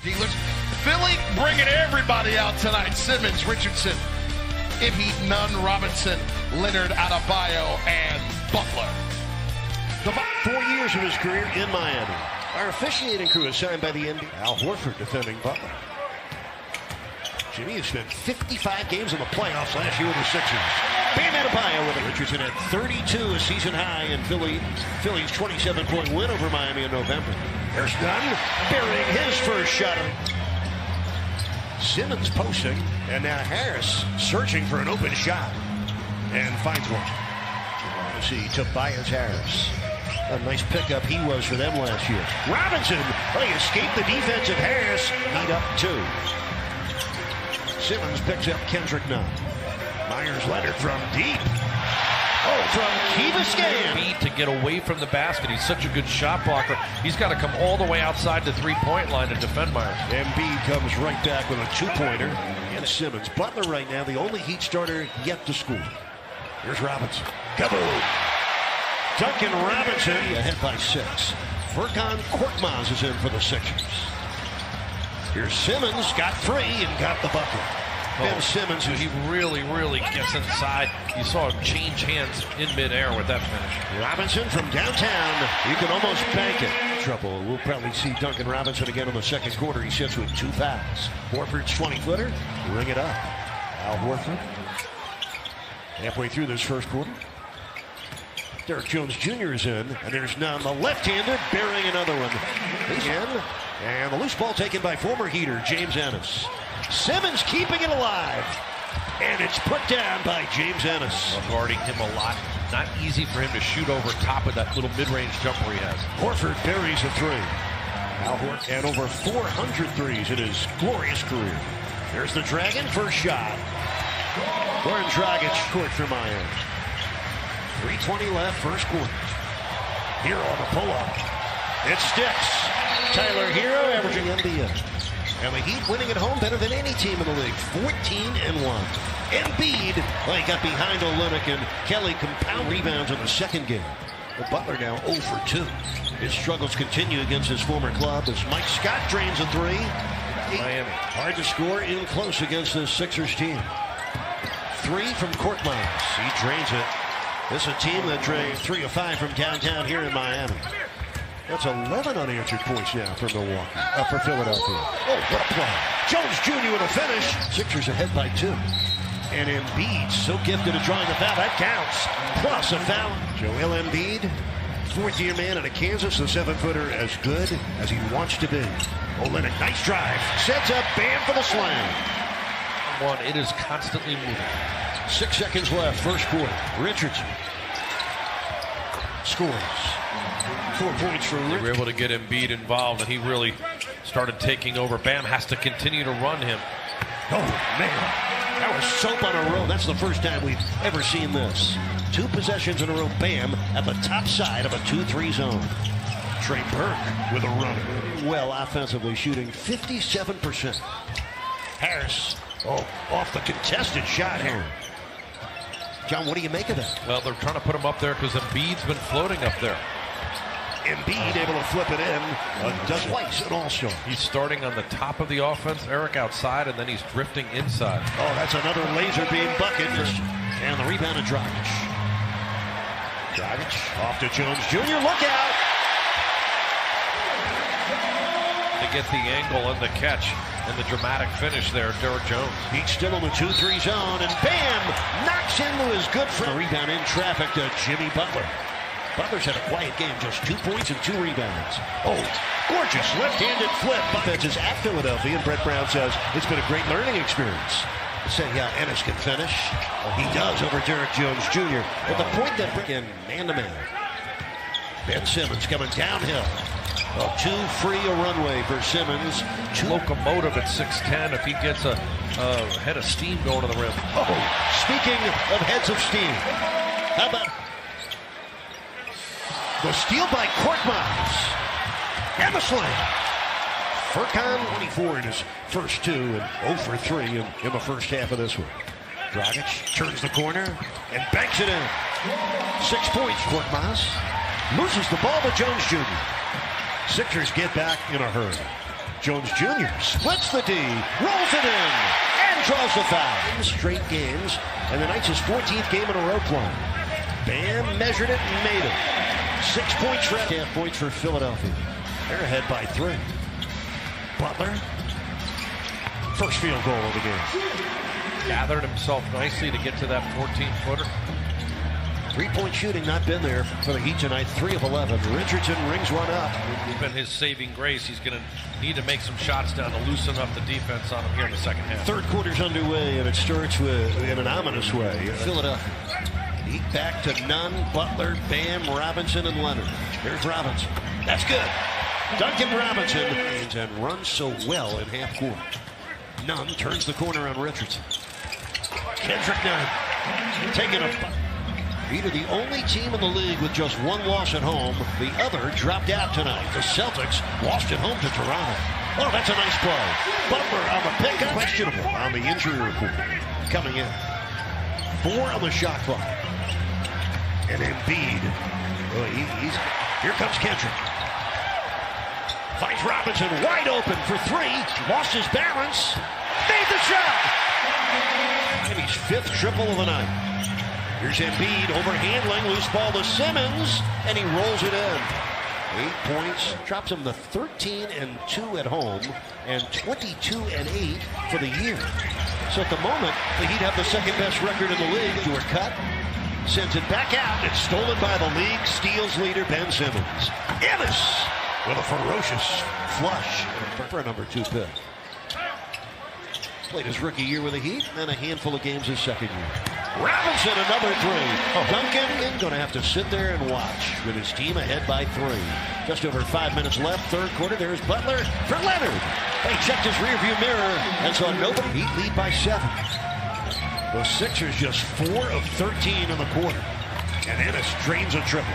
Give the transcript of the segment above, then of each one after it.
Steelers. Philly bringing everybody out tonight. Simmons, Richardson, Ibby, Nunn, Robinson, Leonard, Adebayo, and Butler. About 4 years of his career in Miami. Our officiating crew is signed by the NBA. Al Horford defending Butler. Jimmy has spent 55 games in the playoffs last year with the Sixers. Bam Adebayo with it. Richardson at 32, a season high in Philly's 27-point win over Miami in November. There's Nunn burying his first shot. Simmons posting, and now Harris searching for an open shot and finds one. You see Tobias Harris. A nice pickup he was for them last year. Robinson, he escaped the defense of Harris. Lead up two. Simmons picks up Kendrick Nunn. Myers Leonard from deep. From Key Biscayne. Embiid to get away from the basket. He's such a good shot blocker. He's got to come all the way outside the three-point line to defend Myers. Embiid comes right back with a two-pointer. And Simmons. Butler right now, the only Heat starter yet to score. Here's Robinson. Kaboom! Duncan Robinson ahead by 6. Furkan Korkmaz is in for the Sixers. Here's Simmons, got 3 and got the bucket. Ben Simmons, he really gets inside. You saw him change hands in midair with that finish. Robinson from downtown. You can almost bank it. Trouble. We'll probably see Duncan Robinson again in the second quarter. He sits with 2 fouls. Horford's 20-footer. Ring it up. Al Horford. Halfway through this first quarter. Derek Jones Jr. is in, and there's Nunn, the left-hander, burying another one. He's in, and the loose ball taken by former Heater, James Ennis. Simmons keeping it alive, and it's put down by James Ennis. Guarding him a lot. Not easy for him to shoot over top of that little mid-range jumper he has. Horford buries a 3. Al Horford, and over 400 threes in his glorious career. There's the Dragon, first shot. Goran Dragic, court for Miami. 3:20 left, first quarter. Hero on the pull-up. It sticks. Tyler Hero averaging NBA. And the Heat winning at home better than any team in the league. 14-1. Embiid, he got behind Olynyk, and Kelly compound rebounds in the second game. But Butler now 0 for 2. His struggles continue against his former club as Mike Scott drains a 3. Miami. Hard to score in close against this Sixers team. 3 from Korkmaz. He drains it. This is a team that drains 3 of 5 from downtown here in Miami. That's 11 unanswered points now for Milwaukee, for Philadelphia. Oh, what a play. Jones Jr. with a finish. Sixers ahead by 2. And Embiid, so gifted at drawing the foul. That counts. Plus a foul. Joel Embiid, 4th-year man out of Kansas, the 7-footer as good as he wants to be. Olynyk, nice drive. Sets up, Bam for the slam. It is constantly moving. 6 seconds left, first quarter. Richardson scores. 4 points for Richardson. They were able to get Embiid involved, and he really started taking over. Bam has to continue to run him. Oh, man. That was soap on a roll. That's the first time we've ever seen this. 2 possessions in a row. Bam at the top side of a 2-3 zone. Trey Burke with a runner. Well, offensively shooting 57%. Harris, off the contested shot here. John, what do you make of that? Well, they're trying to put him up there because Embiid's been floating up there. Embiid able to flip it in twice an all-star. He's starting on the top of the offense, Eric outside, and then he's drifting inside. Oh, that's another laser beam bucket. And the rebound to Dragic. Dragic off to Jones Jr. Look out! To get the angle and the catch and the dramatic finish there, Derek Jones. He's still in the 2-3 zone, and Bam knocks into his good friend. A rebound in traffic to Jimmy Butler. Butler's had a quiet game, just 2 points and 2 rebounds. Oh, gorgeous left-handed flip. Defense is at Philadelphia, and Brett Brown says it's been a great learning experience. Saying how Ennis can finish. He does over Derek Jones Jr. But the point that in man-to-man. Ben Simmons coming downhill. Too free a runway for Simmons. Locomotive at 6'10". If he gets a head of steam going to the rim. Oh, speaking of heads of steam, how about the steal by Korkmaz and the slam. Furkan 24 in his first 2 and 0 for 3 in the first half of this one. Dragic turns the corner and banks it in. 6 points, Korkmaz. Loses the ball to Jones Jr. Sixers get back in a hurry. Jones Jr. splits the D, rolls it in, and draws the foul. Straight games, and the Knights' 14th game in a row playing. Bam measured it and made it. 6 points for half points for Philadelphia. They're ahead by 3. Butler, first field goal of the game. Gathered himself nicely to get to that 14-footer. 3-point shooting not been there for the Heat tonight. 3 of 11. Richardson rings one up. It's been his saving grace. He's going to need to make some shots down to loosen up the defense on him here in the second half. Third quarter's underway, and it starts in an ominous way. Philadelphia. Heat back to Nunn, Butler, Bam, Robinson, and Leonard. Here's Robinson. That's good. Duncan Robinson and runs so well in half court. Nunn turns the corner on Richardson. Kendrick Nunn taking a... Heat are the only team in the league with just 1 loss at home. The other dropped out tonight. The Celtics lost at home to Toronto. Oh, that's a nice play. Butler on the pick. Questionable on the injury report. Coming in. 4 on the shot clock. And Embiid. Oh, here comes Kendrick. Finds Robinson wide open for 3. Lost his balance. Made the shot. And he's 5th triple of the night. Here's Embiid overhandling, loose ball to Simmons, and he rolls it in. 8 points, drops him to 13-2 at home, and 22-8 for the year. So at the moment, the Heat have the second best record in the league. To a cut, sends it back out. It's stolen by the league steals leader Ben Simmons. Ennis with a ferocious flush for a number 2 pick. Played his rookie year with the Heat, and a handful of games his second year. Robinson, another 3. Duncan going to have to sit there and watch with his team ahead by 3. Just over 5 minutes left, third quarter. There's Butler for Leonard. They checked his rearview mirror and saw nobody. Heat lead by 7. The Sixers just 4 of 13 in the quarter. And Ennis drains a triple.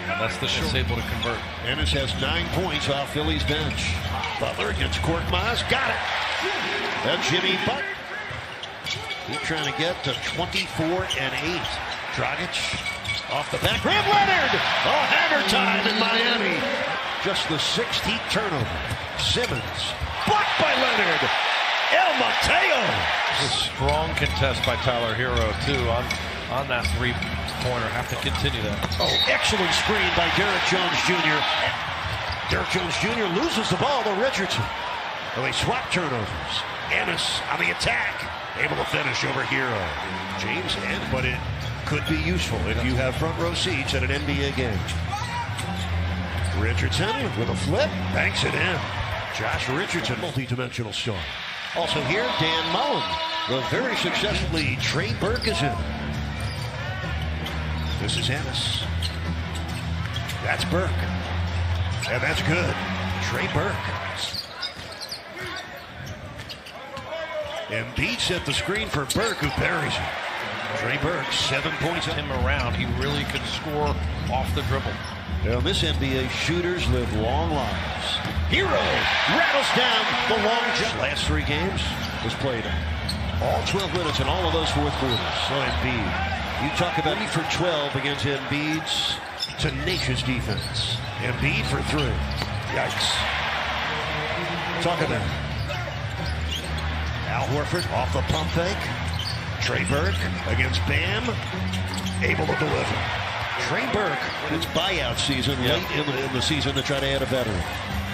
And that's the shot able to convert. Ennis has 9 points off Philly's bench. Butler against Korkmaz. Got it. And Jimmy Butler. He's trying to get to 24-8. Dragic off the back rim. Leonard! Oh, hammer time in Miami. Just the 6th Heat turnover. Simmons. Blocked by Leonard. El Mateo. A strong contest by Tyler Hero, too, on that 3-pointer. Have to continue that. Oh, excellent screen by Derrick Jones Jr. Derrick Jones Jr. loses the ball to Richardson. Well, they swap turnovers. Ennis on the attack. Able to finish over Hero. James and, but it could be useful if you have front row seats at an NBA game. Richardson with a flip. Banks it in. Josh Richardson, multi-dimensional star. Also here, Dan Mullen. The very successfully Trey Burke is in. This is Ennis. That's Burke. And that's good. Trey Burke. Embiid set the screen for Burke, who buries it. Trey Burke, 7 points. Him around, he really could score off the dribble. Now, this NBA, shooters live long lives. Hero rattles down the long jump. Last 3 games was played all 12 minutes in all of those fourth quarters. So Embiid, you talk about 8 for 12 against Embiid's tenacious defense. Embiid for 3. Yikes. Talk about it. Al Horford off the pump fake. Trey Burke against Bam. Able to deliver. Trey Burke in its buyout season late in the season to try to add a veteran.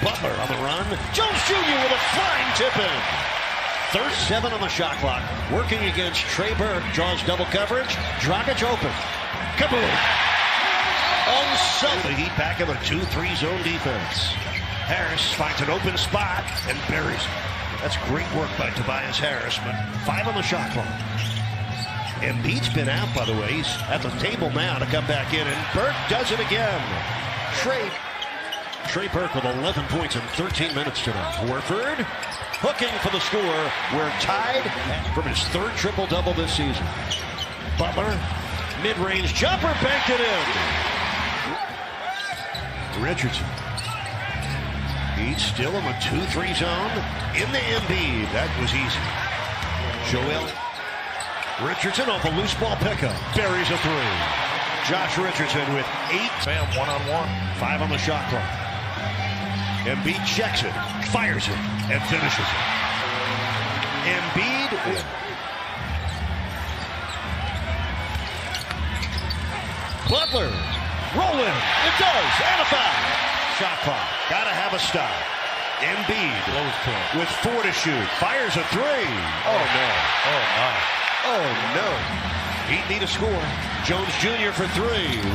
Butler on the run. Jones Jr. with a flying tip in. Third 7 on the shot clock. Working against Trey Burke. Draws double coverage. Dragic open. Kaboom. The Heat back in a 2-3 zone defense. Harris finds an open spot and buries it. That's great work by Tobias Harris, but 5 on the shot clock. Embiid's been out, by the way. He's at the table now to come back in, and Burke does it again. Trey Burke with 11 points in 13 minutes tonight. Horford hooking for the score. We're tied from his 3rd triple-double this season. Butler, mid-range jumper, banked it in. Richardson. He's still in the 2-3 zone. In the Embiid. That was easy. Joel Richardson off a loose ball pickup. Buries a 3. Josh Richardson with 8. Bam, 1-on-1. 5 on the shot clock. Embiid checks it. fires it and finishes it. Embiid. Butler. Rolling. It does. And a foul. Shot clock. Gotta have a stop. Embiid with 4 to shoot. Fires a 3. Oh, no. Oh, my. Oh, no. He'd need a score. Jones Jr. for 3.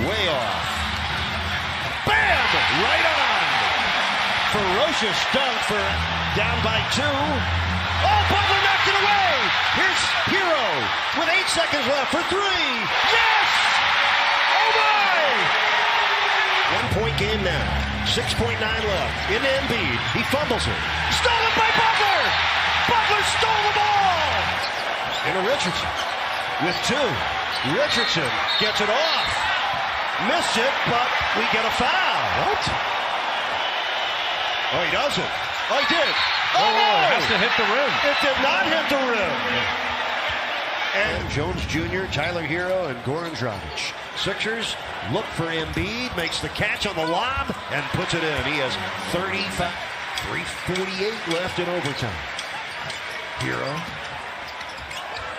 Way off. Bam! Right on. Ferocious dunk for down by 2. Oh, Butler knocked it away. Here's Hero with 8 seconds left for 3. Yes! Oh, my! 1-point game now. 6.9 left. Into Embiid. He fumbles it. Stolen by Butler! Butler stole the ball! Into Richardson with 2. Richardson gets it off. Missed it, but we get a foul. What? Oh, he doesn't. Oh, he did. Oh, no! It has to hit the rim. It did not hit the rim. And Jones Jr., Tyler Hero, and Goran Dragic. Sixers look for Embiid, makes the catch on the lob, and puts it in. He has 35, 3:48 left in overtime. Hero.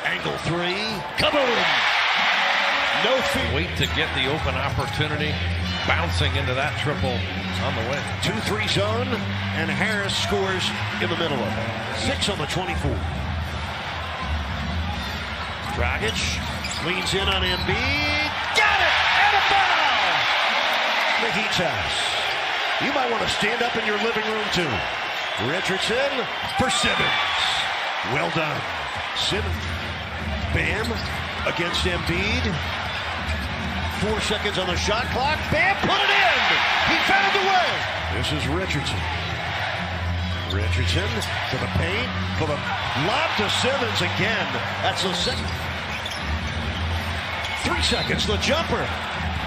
Angle 3. Kaboom! No feet. Wait to get the open opportunity. Bouncing into that triple on the way. 2-3 zone, and Harris scores in the middle of it. 6 on the 24. Dragic leans in on Embiid. Got it! And a foul! The Heat's house. You might want to stand up in your living room, too. Richardson for Simmons. Well done. Simmons. Bam against Embiid. 4 seconds on the shot clock. Bam put it in. He found a way. This is Richardson. Richardson to the paint. For the lob to Simmons again. That's the second. 3 seconds. The jumper.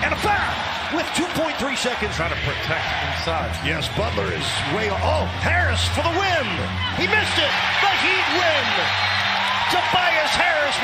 And a foul with 2.3 seconds. Trying to protect inside. Yes, Butler is way off. Oh, Harris for the win. He missed it. The Heat win. Tobias Harris